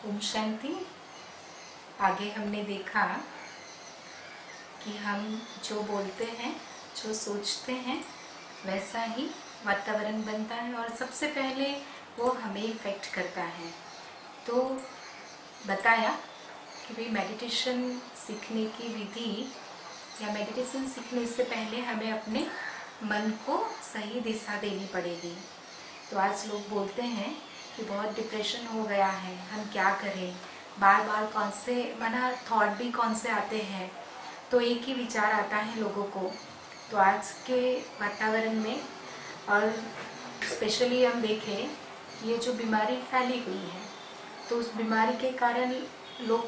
ओम शांति। आगे हमने देखा कि हम जो बोलते हैं, जो सोचते हैं, वैसा ही वातावरण बनता है और सबसे पहले वो हमें इफेक्ट करता है। तो बताया कि भाई मेडिटेशन सीखने की विधि या मेडिटेशन सीखने से पहले हमें अपने मन को सही दिशा देनी पड़ेगी। तो आज लोग बोलते हैं कि बहुत डिप्रेशन हो गया है, हम क्या करें, बार बार कौन से थॉट भी कौन से आते हैं, तो एक ही विचार आता है लोगों को। तो आज के वातावरण में और स्पेशली हम देखें ये जो बीमारी फैली हुई है, तो उस बीमारी के कारण लोग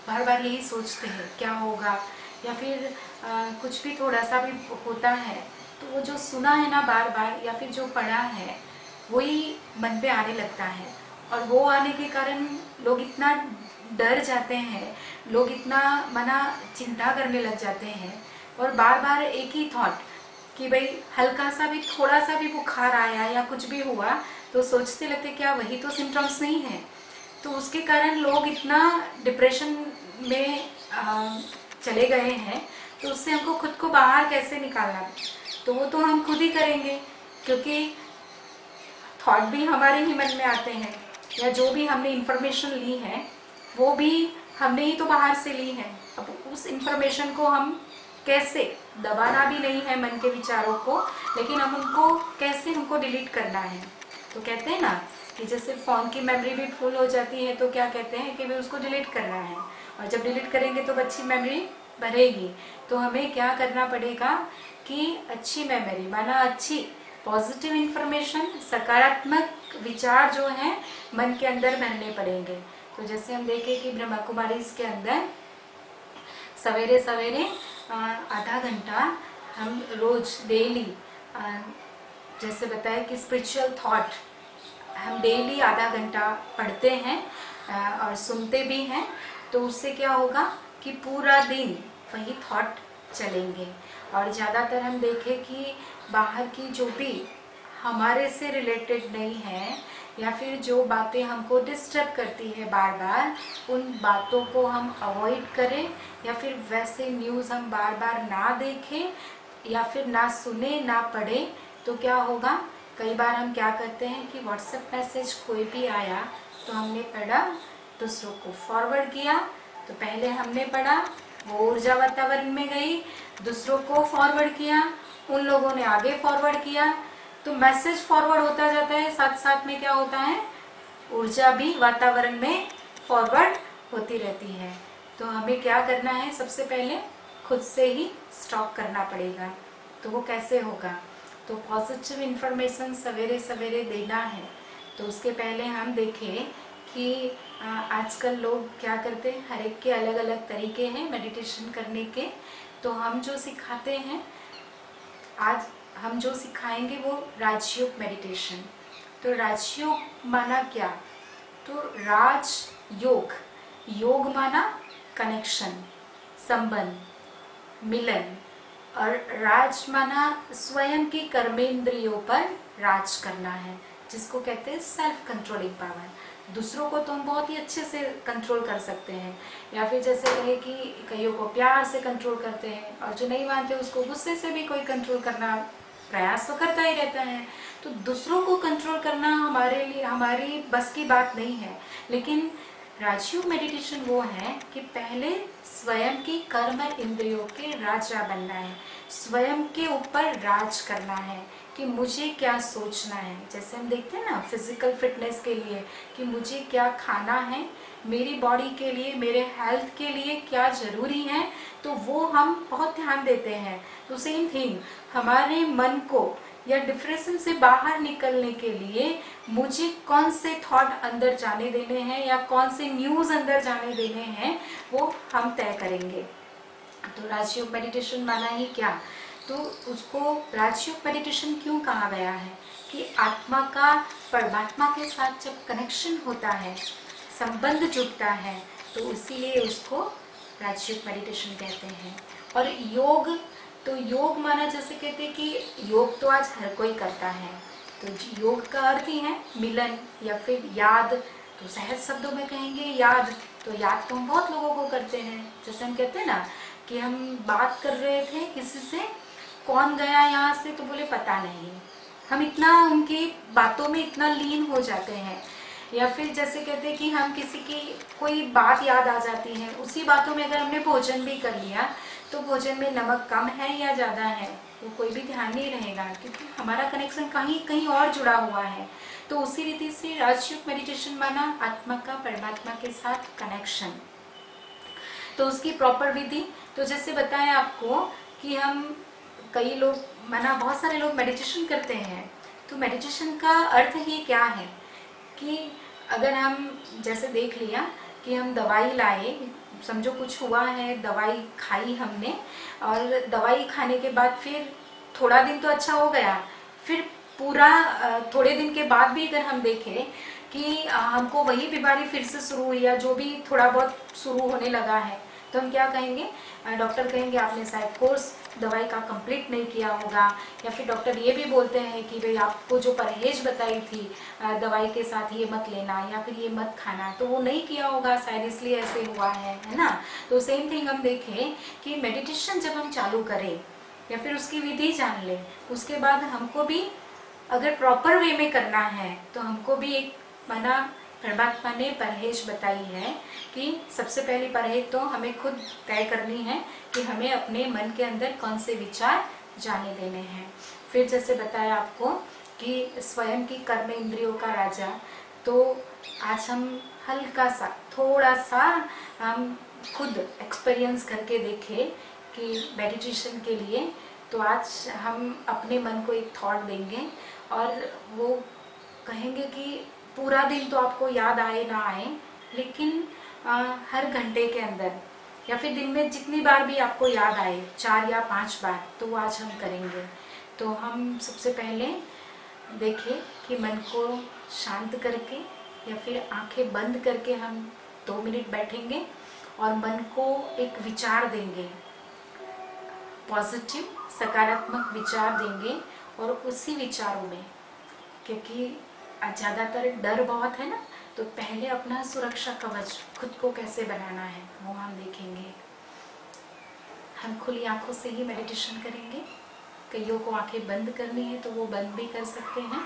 बार बार यही सोचते हैं क्या होगा, या फिर कुछ भी थोड़ा सा भी होता है तो वो जो सुना है ना बार बार या फिर जो पढ़ा है वही मन पे आने लगता है। और वो आने के कारण लोग इतना डर जाते हैं, लोग इतना चिंता करने लग जाते हैं और बार बार एक ही थॉट कि भाई हल्का सा भी थोड़ा सा भी बुखार आया या कुछ भी हुआ तो सोचते लगते क्या वही तो सिम्टम्स नहीं है। तो उसके कारण लोग इतना डिप्रेशन में चले गए हैं। तो उससे हमको खुद को बाहर कैसे निकालना, तो वो तो हम खुद ही करेंगे, क्योंकि थॉट भी हमारे ही मन में आते हैं या जो भी हमने इंफॉर्मेशन ली है वो भी हमने ही तो बाहर से ली है। अब उस इंफॉर्मेशन को हम कैसे, दबाना भी नहीं है मन के विचारों को, लेकिन हम उनको कैसे हमको डिलीट करना है। तो कहते हैं ना कि जैसे फ़ोन की मेमोरी भी फुल हो जाती है तो क्या कहते हैं कि भाई उसको डिलीट करना है, और जब डिलीट करेंगे तो अच्छी मेमोरी भरेगी। तो हमें क्या करना पड़ेगा कि अच्छी मेमोरी अच्छी पॉजिटिव इंफॉर्मेशन, सकारात्मक विचार जो हैं मन के अंदर भरने पड़ेंगे। तो जैसे हम देखें कि ब्रह्मा कुमारी इसके अंदर सवेरे सवेरे आधा घंटा हम रोज डेली, जैसे बताया कि स्पिरिचुअल थॉट हम डेली आधा घंटा पढ़ते हैं और सुनते भी हैं। तो उससे क्या होगा कि पूरा दिन वही थॉट चलेंगे। और ज़्यादातर हम देखें कि बाहर की जो भी हमारे से रिलेटेड नहीं है या फिर जो बातें हमको डिस्टर्ब करती है बार बार, उन बातों को हम अवॉइड करें, या फिर वैसे न्यूज़ हम बार बार ना देखें या फिर ना सुने ना पढ़े। तो क्या होगा, कई बार हम क्या करते हैं कि व्हाट्सएप मैसेज कोई भी आया तो हमने पढ़ा, दूसरों को फॉरवर्ड किया। तो पहले हमने पढ़ा, वो ऊर्जा वातावरण में गई, दूसरों को फॉरवर्ड किया, उन लोगों ने आगे फॉरवर्ड किया, तो मैसेज फॉरवर्ड होता जाता है, साथ साथ में क्या होता है, ऊर्जा भी वातावरण में फॉरवर्ड होती रहती है। तो हमें क्या करना है, सबसे पहले खुद से ही स्टॉप करना पड़ेगा। तो वो कैसे होगा, तो पॉजिटिव इन्फॉर्मेशन सवेरे सवेरे देना है। तो उसके पहले हम देखें कि आजकल लोग क्या करते हैं, हर एक के अलग अलग तरीके हैं मेडिटेशन करने के। तो हम जो सिखाते हैं, आज हम जो सिखाएंगे वो राजयोग मेडिटेशन। तो राजयोग माना क्या, तो राज योग, योग माना कनेक्शन, संबंध, मिलन, और राज माना स्वयं की कर्मेंद्रियों पर राज करना है, जिसको कहते हैं सेल्फ कंट्रोलिंग पावर। दूसरों को तो हम बहुत ही अच्छे से कंट्रोल कर सकते हैं, या फिर जैसे कहे कि कईयों को प्यार से कंट्रोल करते हैं, और जो नहीं मानते उसको गुस्से से भी कोई कंट्रोल करना प्रयास तो करता ही रहता है। तो दूसरों को कंट्रोल करना हमारे लिए, हमारी बस की बात नहीं है। लेकिन राजयोग मेडिटेशन वो है कि पहले स्वयं की कर्म इंद्रियों के राजा बनना है, स्वयं के ऊपर राज करना है कि मुझे क्या सोचना है। जैसे हम देखते हैं ना फिजिकल फिटनेस के लिए कि मुझे क्या खाना है, मेरी बॉडी के लिए, मेरे हेल्थ के लिए क्या ज़रूरी है, तो वो हम बहुत ध्यान देते हैं। तो सेम थिंग हमारे मन को या डिप्रेशन से बाहर निकलने के लिए मुझे कौन से थॉट अंदर जाने देने हैं या कौन से न्यूज़ अंदर जाने देने हैं, वो हम तय करेंगे। तो राजयोग मेडिटेशन माना ही क्या, तो उसको राजयोग मेडिटेशन क्यों कहा गया है कि आत्मा का परमात्मा के साथ जब कनेक्शन होता है, संबंध जुड़ता है, तो इसीलिए उसको राजयोग मेडिटेशन कहते हैं। और योग, तो योग माना जैसे कहते हैं कि योग तो आज हर कोई करता है। तो योग का अर्थ ही है मिलन या फिर याद, तो सहज शब्दों में कहेंगे याद, तो याद तो हम बहुत लोगों को करते हैं। जैसे हम कहते हैं ना कि हम बात कर रहे थे किसी से, कौन गया यहाँ से, तो बोले पता नहीं। हम इतना उनकी बातों में इतना लीन हो जाते हैं। या फिर जैसे कहते हैं कि हम किसी की कोई बात याद आ जाती है, उसी बातों में अगर हमने भोजन भी कर लिया तो भोजन में नमक कम है या ज़्यादा है वो कोई भी ध्यान नहीं रहेगा, क्योंकि हमारा कनेक्शन कहीं कहीं और जुड़ा हुआ है। तो उसी रीति से राजयोग मेडिटेशन माना आत्मा का परमात्मा के साथ कनेक्शन। तो उसकी प्रॉपर विधि, तो जैसे बताया आपको कि हम कई लोग माना बहुत सारे लोग मेडिटेशन करते हैं। तो मेडिटेशन का अर्थ ही क्या है कि अगर हम जैसे देख लिया कि हम दवाई लाए, समझो कुछ हुआ है, दवाई खाई हमने, और दवाई खाने के बाद फिर थोड़ा दिन तो अच्छा हो गया, फिर पूरा थोड़े दिन के बाद भी अगर हम देखें कि हमको वही बीमारी फिर से शुरू हुई या जो भी थोड़ा बहुत शुरू होने लगा है, तो हम क्या कहेंगे, डॉक्टर कहेंगे आपने शायद कोर्स दवाई का कंप्लीट नहीं किया होगा। या फिर डॉक्टर ये भी बोलते हैं कि भाई आपको जो परहेज बताई थी दवाई के साथ ये मत लेना या फिर ये मत खाना, तो वो नहीं किया होगा शायद, इसलिए ऐसे हुआ है ना। तो सेम थिंग हम देखें कि मेडिटेशन जब हम चालू करें या फिर उसकी विधि जान लें, उसके बाद हमको भी अगर प्रॉपर वे में करना है तो हमको भी एक माना परमात्मा ने परहेज बताई है कि सबसे पहली परहेज तो हमें खुद तय करनी है कि हमें अपने मन के अंदर कौन से विचार जाने देने हैं। फिर जैसे बताया आपको कि स्वयं की कर्म इंद्रियों का राजा, तो आज हम हल्का सा थोड़ा सा हम खुद एक्सपीरियंस करके देखें कि मेडिटेशन के लिए। तो आज हम अपने मन को एक थॉट देंगे और वो कहेंगे कि पूरा दिन तो आपको याद आए ना आए, लेकिन हर घंटे के अंदर या फिर दिन में जितनी बार भी आपको याद आए, 4 या 5 बार, तो वो आज हम करेंगे। तो हम सबसे पहले देखें कि मन को शांत करके या फिर आंखें बंद करके हम 2 मिनट बैठेंगे और मन को एक विचार देंगे, पॉजिटिव सकारात्मक विचार देंगे। और उसी विचारों में, क्योंकि ज़्यादातर डर बहुत है ना, तो पहले अपना सुरक्षा कवच खुद को कैसे बनाना है वो हम देखेंगे। हम खुली आंखों से ही मेडिटेशन करेंगे। कईयों को आंखें बंद करनी है तो वो बंद भी कर सकते हैं।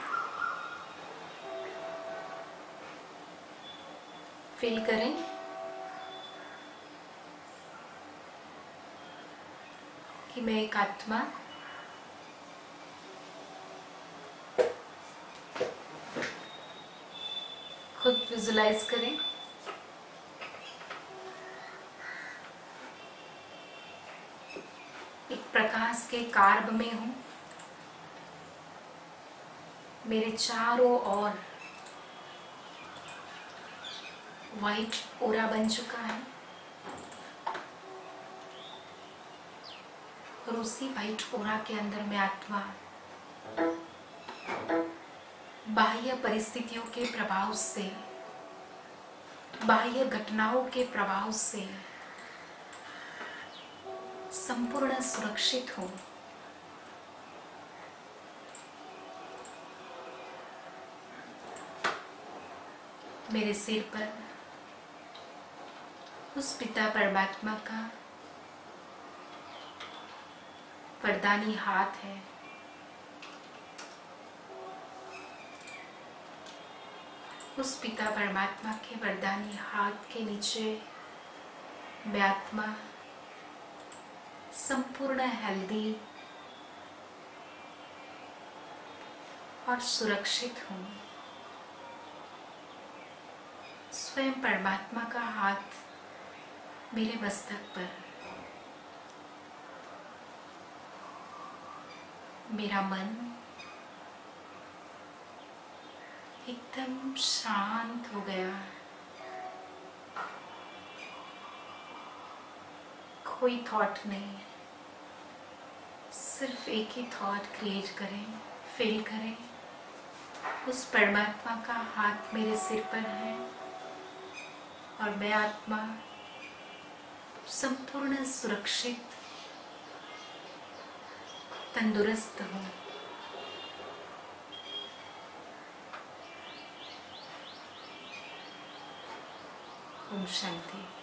फील करें कि मैं एक आत्मा खुद विजुलाइज करें। एक प्रकाश के कार्ब में हूं, मेरे चारों ओर वाइट ओरा बन चुका है और उसी वाइट ओरा के अंदर मैं आत्मा बाह्य परिस्थितियों के प्रभाव से, बाह्य घटनाओं के प्रभाव से संपूर्ण सुरक्षित हूं। मेरे सिर पर उस पिता परमात्मा का वरदानी हाथ है। उस पिता परमात्मा के वरदानी हाथ के नीचे मैं आत्मा संपूर्ण हेल्दी और सुरक्षित हूँ। स्वयं परमात्मा का हाथ मेरे मस्तक पर, मेरा मन एकदम शांत हो गया। कोई थॉट नहीं, सिर्फ एक ही थॉट क्रिएट करें, फील करें उस परमात्मा का हाथ मेरे सिर पर है और मैं आत्मा संपूर्ण सुरक्षित तंदुरुस्त हूँ। ओम शांति।